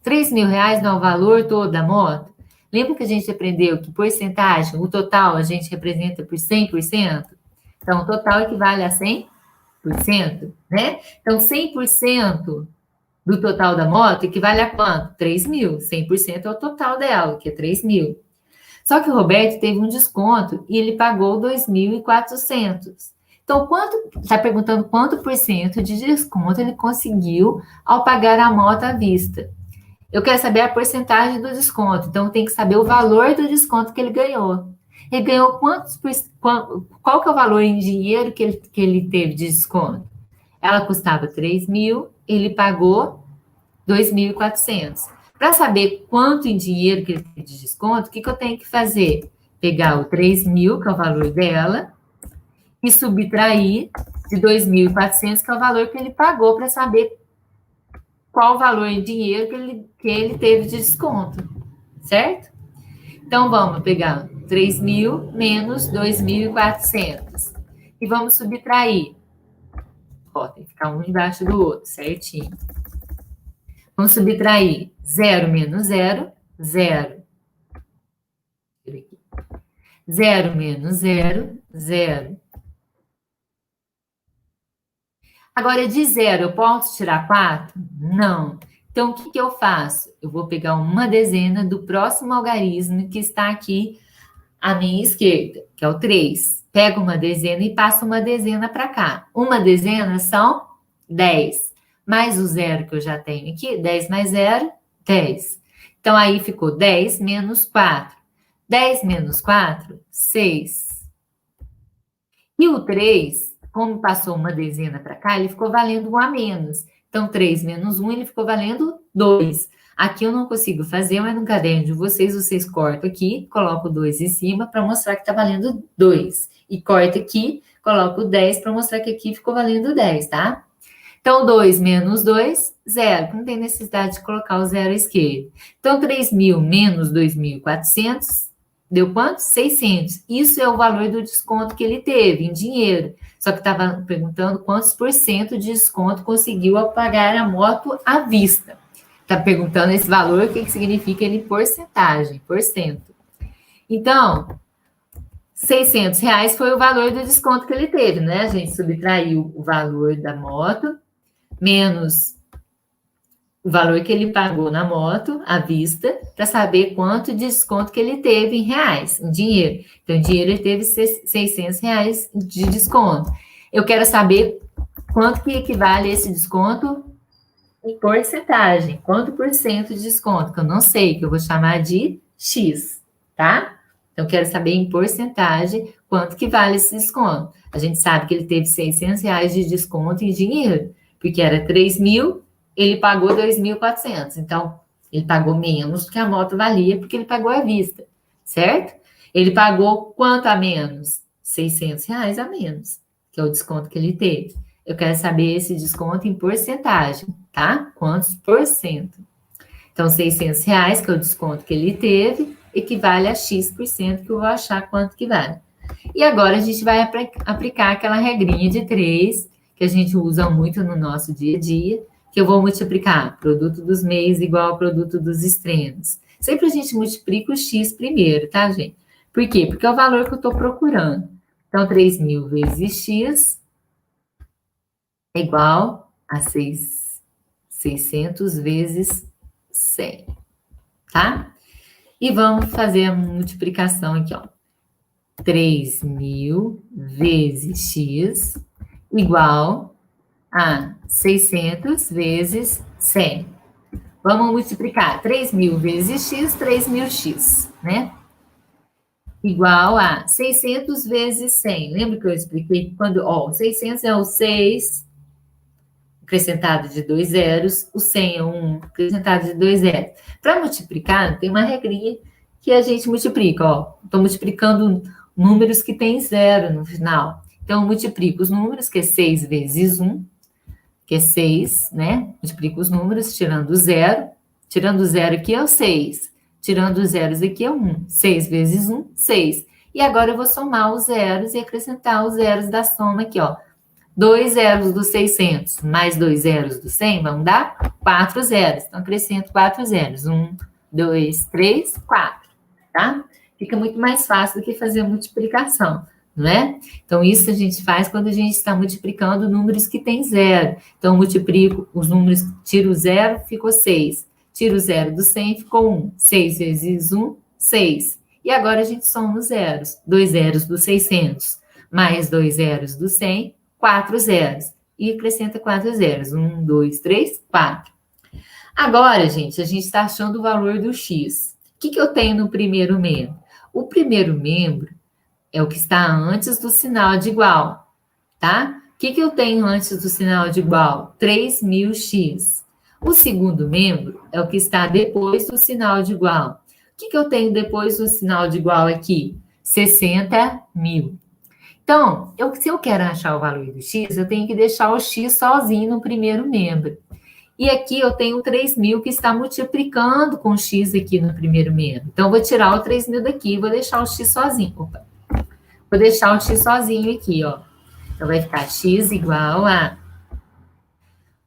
Speaker 1: R$3.000 não é o valor todo da moto? Lembra que a gente aprendeu que porcentagem, o total, a gente representa por 100%? Então, o total equivale a 100%, né? Então, 100% do total da moto equivale a quanto? 3.000. 100% é o total dela, que é 3.000. Só que o Roberto teve um desconto e ele pagou 2.400. Então, está perguntando quanto por cento de desconto ele conseguiu ao pagar a moto à vista. Eu quero saber a porcentagem do desconto, então tem que saber o valor do desconto que ele ganhou. Ele ganhou qual que é o valor em dinheiro que ele teve de desconto? Ela custava 3.000, ele pagou 2.400. Para saber quanto em dinheiro que ele tem de desconto, o que eu tenho que fazer? Pegar o 3.000, que é o valor dela, e subtrair de 2.400, que é o valor que ele pagou, para saber qual o valor em dinheiro que ele teve de desconto, certo? Então, vamos pegar 3.000 menos 2.400 e vamos subtrair. Ó, tem que ficar um embaixo do outro, certinho. Vamos subtrair 0 menos 0, 0. 0 menos 0, 0. Agora, de 0, eu posso tirar 4? Não. Então, o que eu faço? Eu vou pegar uma dezena do próximo algarismo que está aqui à minha esquerda, que é o 3. Pego uma dezena e passo uma dezena para cá. Uma dezena são 10. Mais o 0 que eu já tenho aqui, 10 mais 0, 10. Então, aí ficou 10 menos 4. 10 menos 4, 6. E o 3, como passou uma dezena para cá, ele ficou valendo 1 a menos. Então, 3 menos 1, ele ficou valendo 2. Aqui eu não consigo fazer, mas no caderno de vocês cortam aqui, coloco o 2 em cima para mostrar que está valendo 2. E corta aqui, coloco o 10 para mostrar que aqui ficou valendo 10, tá? Então, 2 menos 2, 0. Não tem necessidade de colocar o 0 à esquerda. Então, 3.000 menos 2.400 deu quanto? 600. Isso é o valor do desconto que ele teve em dinheiro. Só que estava perguntando quantos por cento de desconto conseguiu ao pagar a moto à vista. Está perguntando esse valor, o que significa ele em porcentagem, por cento. Então, R$600 foi o valor do desconto que ele teve, né? A gente subtraiu o valor da moto, menos o valor que ele pagou na moto, à vista, para saber quanto de desconto que ele teve em reais, em dinheiro. Então, em dinheiro, ele teve R$600 de desconto. Eu quero saber quanto que equivale esse desconto em porcentagem. Quanto por cento de desconto? Que eu não sei, que eu vou chamar de X, tá? Então, eu quero saber em porcentagem quanto que vale esse desconto. A gente sabe que ele teve R$600 de desconto em dinheiro, porque era 3.000, ele pagou 2.400. Então, ele pagou menos do que a moto valia, porque ele pagou à vista, certo? Ele pagou quanto a menos? R$600 a menos, que é o desconto que ele teve. Eu quero saber esse desconto em porcentagem, tá? Quantos por cento? Então, R$600, que é o desconto que ele teve, equivale a X%, que eu vou achar quanto que vale. E agora a gente vai aplicar aquela regrinha de 3, que a gente usa muito no nosso dia a dia, que eu vou multiplicar produto dos meios igual ao produto dos extremos. Sempre a gente multiplica o X primeiro, tá, gente? Por quê? Porque é o valor que eu estou procurando. Então, 3.000 vezes X é igual a 600 vezes 100, tá? E vamos fazer a multiplicação aqui, ó. 3.000 vezes X igual a 600 vezes 100. Vamos multiplicar 3.000 vezes X, 3.000X, né? Igual a 600 vezes 100. Lembra que eu expliquei que quando, ó, 600 é o 6 acrescentado de 2 zeros, o 100 é 1 acrescentado de 2 zeros. Para multiplicar, tem uma regrinha que a gente multiplica, ó. Estou multiplicando números que tem zero no final. Então, eu multiplico os números, que é 6 vezes 1, que é 6, né? Multiplico os números, tirando o zero. Tirando o zero aqui é o 6. Tirando os zeros aqui é 1. 6 vezes 1, 6. E agora eu vou somar os zeros e acrescentar os zeros da soma aqui, ó. 2 zeros dos 600 mais 2 zeros do 100 vão dar 4 zeros. Então, acrescento 4 zeros. 1, 2, 3, 4, tá? Fica muito mais fácil do que fazer a multiplicação, não é? Então, isso a gente faz quando a gente está multiplicando números que tem zero. Então, multiplico os números, tiro o zero, ficou 6. Tiro o zero do 100, ficou 1. 6 vezes 1, 6. E agora a gente soma os zeros. 2 zeros do 600 mais 2 zeros do 100, 4 zeros. E acrescenta 4 zeros. 1, 2, 3, 4. Agora, gente, a gente está achando o valor do X. O que eu tenho no primeiro membro? O primeiro membro é o que está antes do sinal de igual, tá? O que eu tenho antes do sinal de igual? 3.000x. O segundo membro é o que está depois do sinal de igual. O que eu tenho depois do sinal de igual aqui? 60.000. Então, se eu quero achar o valor do x, eu tenho que deixar o x sozinho no primeiro membro. E aqui eu tenho 3.000 que está multiplicando com x aqui no primeiro membro. Então, eu vou tirar o 3.000 daqui e vou deixar o x sozinho. Opa. Vou deixar o x sozinho aqui, ó. Então, vai ficar x igual a...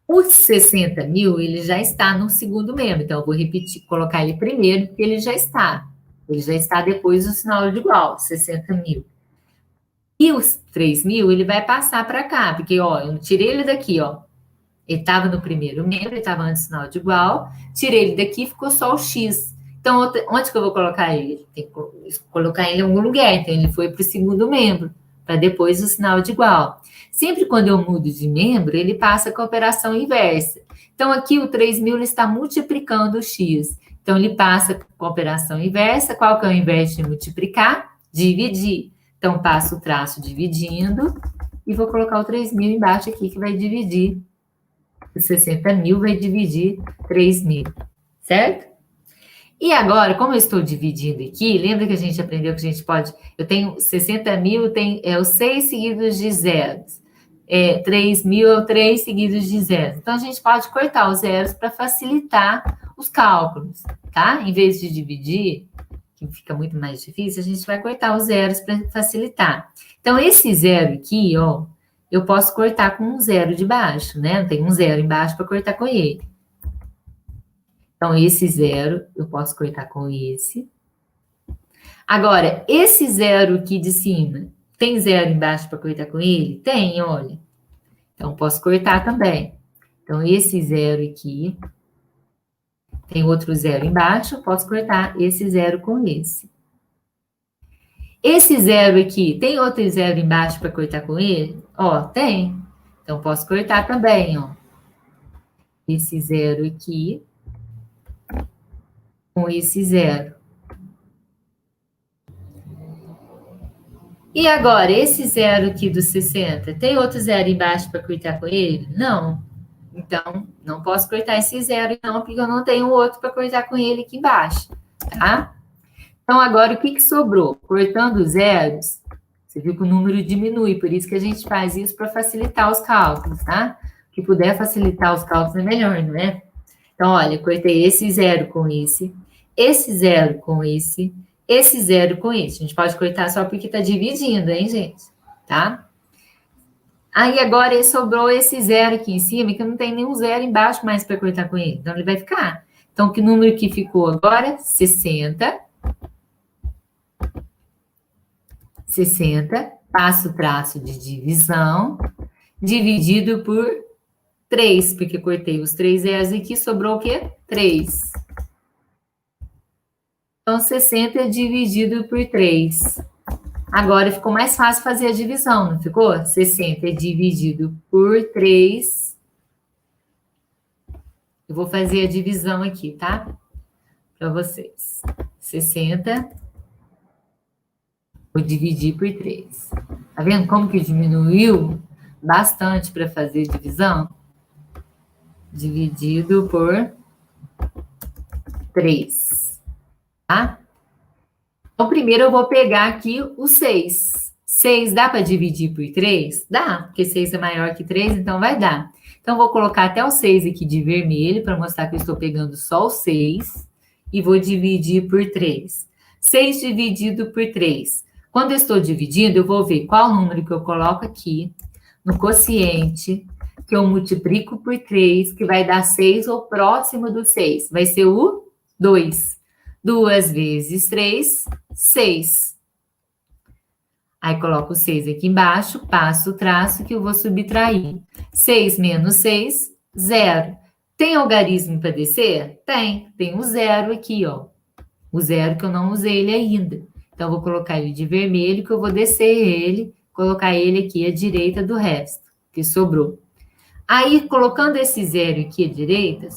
Speaker 1: Os 60.000, ele já está no segundo membro. Então, eu vou repetir, colocar ele primeiro, porque ele já está. Ele já está depois do sinal de igual, 60.000. E os 3.000, ele vai passar para cá, porque, ó, eu tirei ele daqui, ó. Ele estava no primeiro membro, ele estava antes do sinal de igual. Tirei ele daqui, ficou só o x. Então, onde que eu vou colocar ele? Tem que colocar ele em algum lugar. Então, ele foi para o segundo membro, para depois o sinal de igual. Sempre quando eu mudo de membro, ele passa com a operação inversa. Então, aqui o 3.000 está multiplicando o x. Então, ele passa com a operação inversa. Qual que é o inverso de multiplicar? Dividir. Então, passo o traço dividindo e vou colocar o 3.000 embaixo aqui, que vai dividir. O 60.000 vai dividir 3.000, certo? E agora, como eu estou dividindo aqui, lembra que a gente aprendeu que a gente pode... Eu tenho 60.000, tem os 6 seguidos de zeros. 3.000 é o 3 seguidos de zeros. Então, a gente pode cortar os zeros para facilitar os cálculos, tá? Em vez de dividir, que fica muito mais difícil, a gente vai cortar os zeros para facilitar. Então, esse zero aqui, ó, eu posso cortar com um zero de baixo, né? Eu tenho um zero embaixo para cortar com ele. Então, esse zero eu posso cortar com esse. Agora, esse zero aqui de cima, tem zero embaixo para cortar com ele? Tem, olha. Então, posso cortar também. Então, esse zero aqui, tem outro zero embaixo, posso cortar esse zero com esse. Esse zero aqui, tem outro zero embaixo para cortar com ele? Ó, tem. Então, posso cortar também, ó. Esse zero aqui com esse zero. E agora, esse zero aqui do 60, tem outro zero embaixo para cortar com ele? Não. Então, não posso cortar esse zero, não, porque eu não tenho outro para cortar com ele aqui embaixo, tá? Então, agora, o que sobrou? Cortando os zeros, você viu que o número diminui, por isso que a gente faz isso para facilitar os cálculos, tá? O que puder facilitar os cálculos é melhor, não é? Então, olha, cortei esse zero com esse zero com esse zero com esse. A gente pode cortar só porque está dividindo, hein, gente? Tá? Aí, agora, sobrou esse zero aqui em cima, que não tem nenhum zero embaixo mais para cortar com ele. Então, ele vai ficar. Então, que número que ficou agora? 60. 60, passo o traço de divisão, dividido por 3, porque cortei os 3 zeros aqui, sobrou o quê? 3. Então, 60 dividido por 3. Agora ficou mais fácil fazer a divisão, não ficou? 60 dividido por 3. Eu vou fazer a divisão aqui, tá? Para vocês. 60. Vou dividir por 3. Tá vendo como que diminuiu bastante para fazer divisão? Dividido por 3. Tá? Então, primeiro eu vou pegar aqui o 6. 6 dá para dividir por 3? Dá, porque 6 é maior que 3, então vai dar. Então, vou colocar até o 6 aqui de vermelho, para mostrar que eu estou pegando só o 6, e vou dividir por 3. 6 dividido por 3. Quando eu estou dividindo, eu vou ver qual número que eu coloco aqui, no quociente, que eu multiplico por 3, que vai dar 6 ou próximo do 6. Vai ser o 2. 2 vezes 3, 6. Aí, coloco o 6 aqui embaixo, passo o traço que eu vou subtrair. 6 menos 6, 0. Tem algarismo para descer? Tem. Tem o 0 aqui, ó. O 0 que eu não usei ele ainda. Então, vou colocar ele de vermelho, que eu vou descer ele, colocar ele aqui à direita do resto, que sobrou. Aí, colocando esse 0 aqui à direita,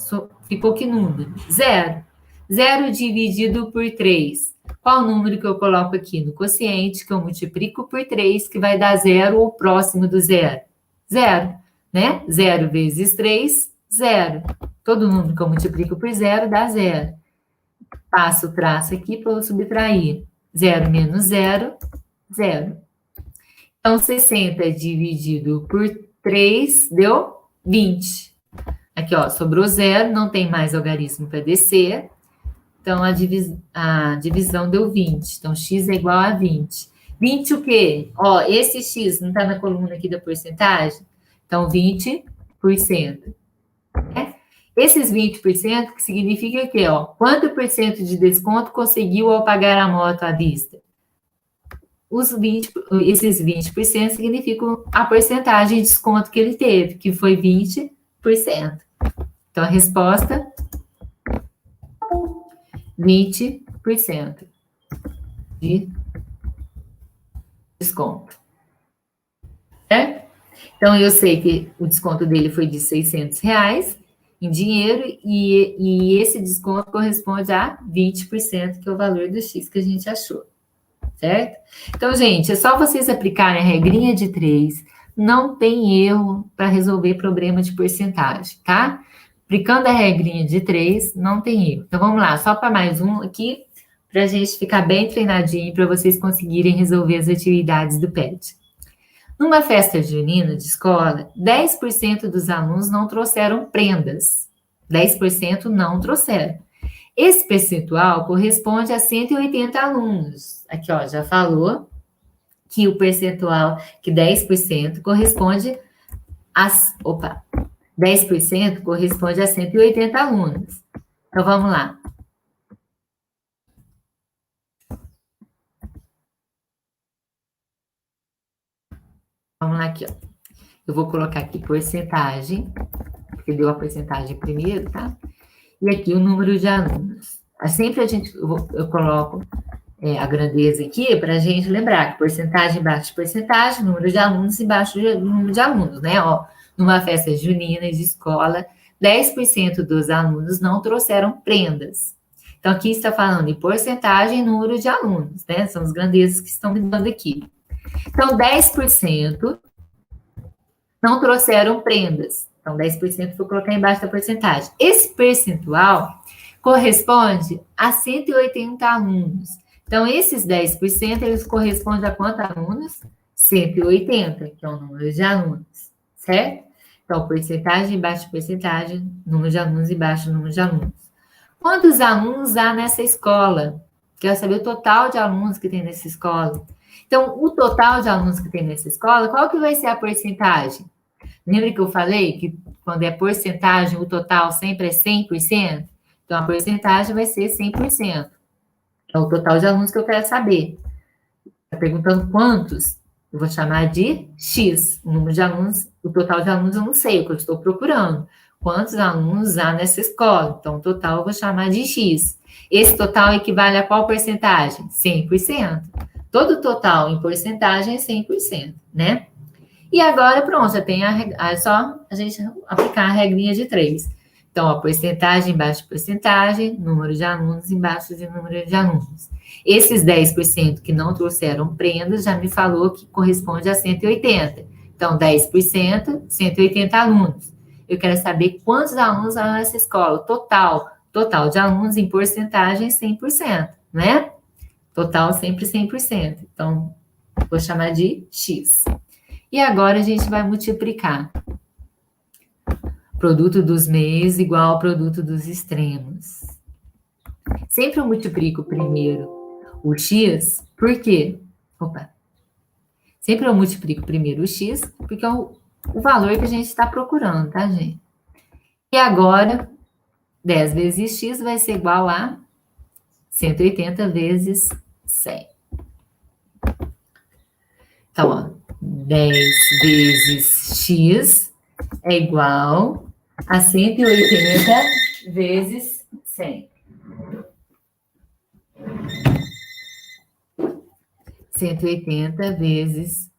Speaker 1: ficou que número? 0. 0 dividido por 3. Qual o número que eu coloco aqui no quociente, que eu multiplico por 3, que vai dar 0 ou próximo do 0? 0, né? 0 vezes 3, 0. Todo número que eu multiplico por 0 dá 0. Passo o traço aqui para eu subtrair. 0 menos 0, 0. Então, 60 dividido por 3 deu 20. Aqui, ó, sobrou 0, não tem mais algarismo para descer. Então, a divisão deu 20. Então, x é igual a 20. 20 o quê? Ó, esse x não está na coluna aqui da porcentagem? Então, 20%. Né? Esses 20%, que significa o quê? Ó, quanto por cento de desconto conseguiu ao pagar a moto à vista? Esses 20% significam a porcentagem de desconto que ele teve, que foi 20%. Então, a resposta, 20% de desconto. Certo? Então, eu sei que o desconto dele foi de R$600 em dinheiro e esse desconto corresponde a 20%, que é o valor do X que a gente achou. Certo? Então, gente, é só vocês aplicarem a regrinha de 3, não tem erro para resolver problema de porcentagem, tá? Aplicando a regrinha de 3, não tem erro. Então, vamos lá, só para mais um aqui, para a gente ficar bem treinadinho, para vocês conseguirem resolver as atividades do PET. Numa festa junina de escola, 10% dos alunos não trouxeram prendas. 10% não trouxeram. Esse percentual corresponde a 180 alunos. Aqui, ó, já falou que o percentual, que 10% corresponde a... 10% corresponde a 180 alunos. Então, vamos lá. Vamos lá aqui, ó. Eu vou colocar aqui porcentagem, porque deu a porcentagem primeiro, tá? E aqui o número de alunos. Sempre eu coloco a grandeza aqui para a gente lembrar que porcentagem embaixo de porcentagem, número de alunos embaixo do número de alunos, né? Ó, numa festa junina de escola, 10% dos alunos não trouxeram prendas. Então, aqui está falando em porcentagem e número de alunos, né? São as grandezas que estão me dando aqui. Então, 10% não trouxeram prendas. Então, 10% vou colocar embaixo da porcentagem. Esse percentual corresponde a 180 alunos. Então, esses 10%, eles correspondem a quantos alunos? 180, que é o número de alunos, certo? Então, porcentagem embaixo de porcentagem, número de alunos embaixo do número de alunos. Quantos alunos há nessa escola? Quero saber o total de alunos que tem nessa escola. Então, o total de alunos que tem nessa escola, qual que vai ser a porcentagem? Lembra que eu falei que quando é porcentagem, o total sempre é 100%? Então, a porcentagem vai ser 100%. É o total de alunos que eu quero saber. Está perguntando quantos? Eu vou chamar de X. O número de alunos, o total de alunos eu não sei, é o que eu estou procurando. Quantos alunos há nessa escola? Então, o total eu vou chamar de X. Esse total equivale a qual porcentagem? 100%. Todo total em porcentagem é 100%, né? E agora, pronto, já tem só a gente aplicar a regrinha de 3. Então, a porcentagem embaixo de porcentagem, número de alunos embaixo de número de alunos. Esses 10% que não trouxeram prendas, já me falou que corresponde a 180. Então, 10%, 180 alunos. Eu quero saber quantos alunos há nessa escola. Total de alunos em porcentagem, 100%, né? Total sempre 100%. Então, vou chamar de X. E agora a gente vai multiplicar. Produto dos meios igual ao produto dos extremos. Sempre eu multiplico primeiro o X, por quê? Sempre eu multiplico primeiro o X, porque é o valor que a gente está procurando, tá, gente? E agora, 10 vezes X vai ser igual a 180 vezes 100. Então, ó, 10 vezes X é igual a 180 vezes 100. 180 vezes...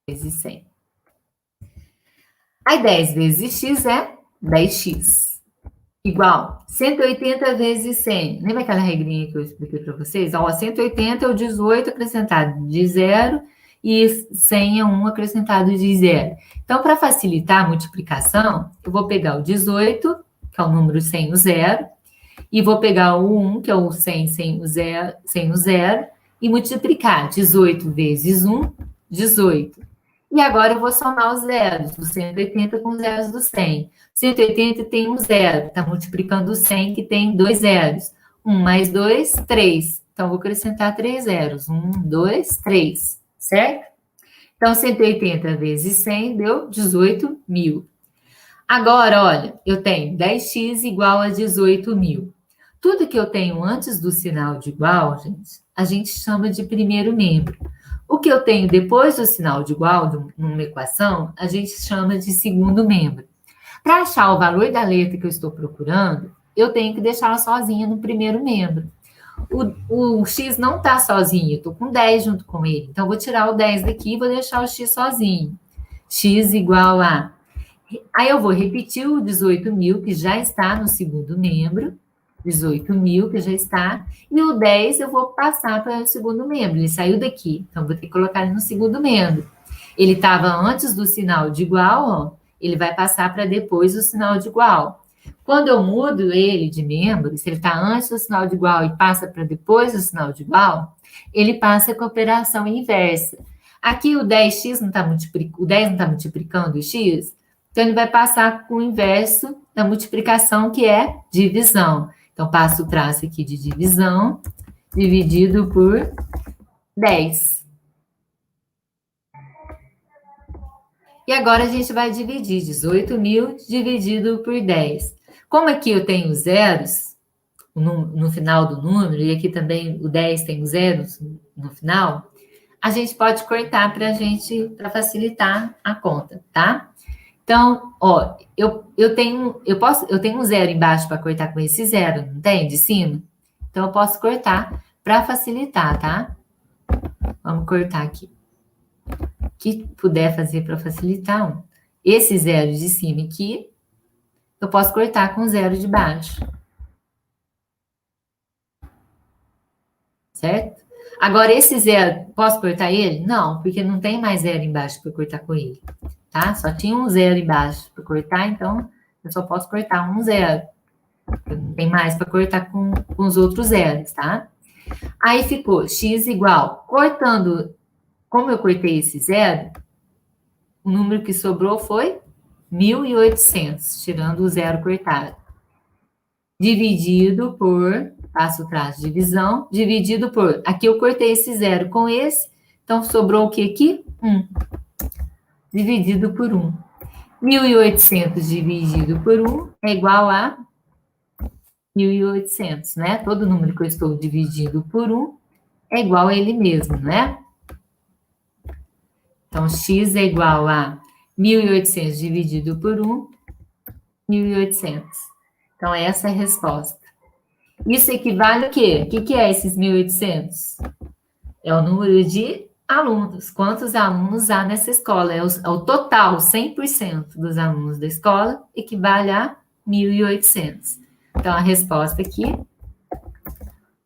Speaker 1: vezes 100. Aí 10 vezes X é 10X. Igual 180 vezes 100. Lembra aquela regrinha que eu expliquei para vocês? Ó, 180 é o 18 acrescentado de 0 e 100 é 1 acrescentado de 0. Então, para facilitar a multiplicação, eu vou pegar o 18, que é o número sem o 0, e vou pegar o 1, que é o 100 sem o 0, e multiplicar 18 vezes 1, 18. E agora eu vou somar os zeros, do 180 com os zeros do 100. 180 tem um zero, está multiplicando o 100, que tem 2 zeros. 1 mais 2, 3. Então, vou acrescentar 3 zeros. 1, 2, 3, certo? Então, 180 vezes 100 deu 18.000. Agora, olha, eu tenho 10x igual a 18.000. Tudo que eu tenho antes do sinal de igual, gente, a gente chama de primeiro membro. O que eu tenho depois do sinal de igual, numa equação, a gente chama de segundo membro. Para achar o valor da letra que eu estou procurando, eu tenho que deixá-la sozinha no primeiro membro. O x não está sozinho, eu estou com 10 junto com ele. Então, eu vou tirar o 10 daqui e vou deixar o x sozinho. X igual a... Aí, eu vou repetir o 18.000, que já está no segundo membro. 18.000, que já está. E o 10 eu vou passar para o segundo membro. Ele saiu daqui, então, vou ter que colocar ele no segundo membro. Ele estava antes do sinal de igual, ó. Ele vai passar para depois do sinal de igual. Quando eu mudo ele de membro, se ele está antes do sinal de igual e passa para depois do sinal de igual, ele passa com a operação inversa. Aqui o 10x não está multiplicando, o 10 não está multiplicando o x, então ele vai passar com o inverso da multiplicação, que é divisão. Então, passo o traço aqui de divisão, dividido por 10. E agora a gente vai dividir 18.000 dividido por 10. Como aqui eu tenho zeros no final do número, e aqui também o 10 tem zeros no final, a gente pode cortar para facilitar a conta, tá? Então, ó, eu tenho um zero embaixo para cortar com esse zero, não tem? De cima? Então, eu posso cortar para facilitar, tá? Vamos cortar aqui. O que puder fazer para facilitar, esse zero de cima aqui, eu posso cortar com o zero de baixo. Certo? Agora, esse zero, posso cortar ele? Não, porque não tem mais zero embaixo para cortar com ele. Tá? Só tinha um zero embaixo para cortar, então eu só posso cortar um zero. Não tem mais para cortar com os outros zeros, tá? Aí ficou x igual, cortando, como eu cortei esse zero, o número que sobrou foi 1.800, tirando o zero cortado. Dividido por, passo o traço de divisão, dividido por, aqui eu cortei esse zero com esse, então sobrou o que aqui? 1. Dividido por 1. 1.800 dividido por 1 é igual a 1.800, né? Todo número que eu estou dividindo por 1 é igual a ele mesmo, né? Então, x é igual a 1.800 dividido por 1, 1.800. Então, essa é a resposta. Isso equivale a quê? O que é esses 1.800? É o número de alunos. Quantos alunos há nessa escola? É o total, 100% dos alunos da escola, equivale a 1.800. Então, a resposta aqui,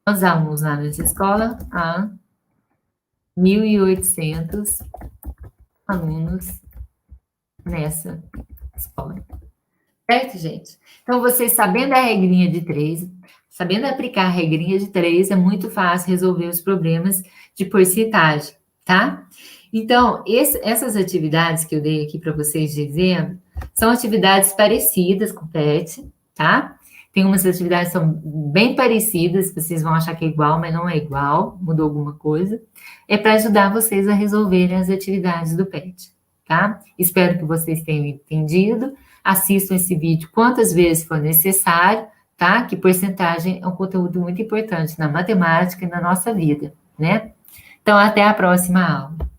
Speaker 1: os alunos há nessa escola, há 1.800 alunos nessa escola. Certo, gente? Então, vocês sabendo a regrinha de 3, sabendo aplicar a regrinha de 3, é muito fácil resolver os problemas de porcentagem, tá? Então, essas atividades que eu dei aqui para vocês de exemplo, são atividades parecidas com o PET, tá? Tem umas atividades que são bem parecidas, vocês vão achar que é igual, mas não é igual, mudou alguma coisa. É para ajudar vocês a resolverem as atividades do PET, tá? Espero que vocês tenham entendido. Assistam esse vídeo quantas vezes for necessário, tá? Que porcentagem é um conteúdo muito importante na matemática e na nossa vida, né? Então, até a próxima aula.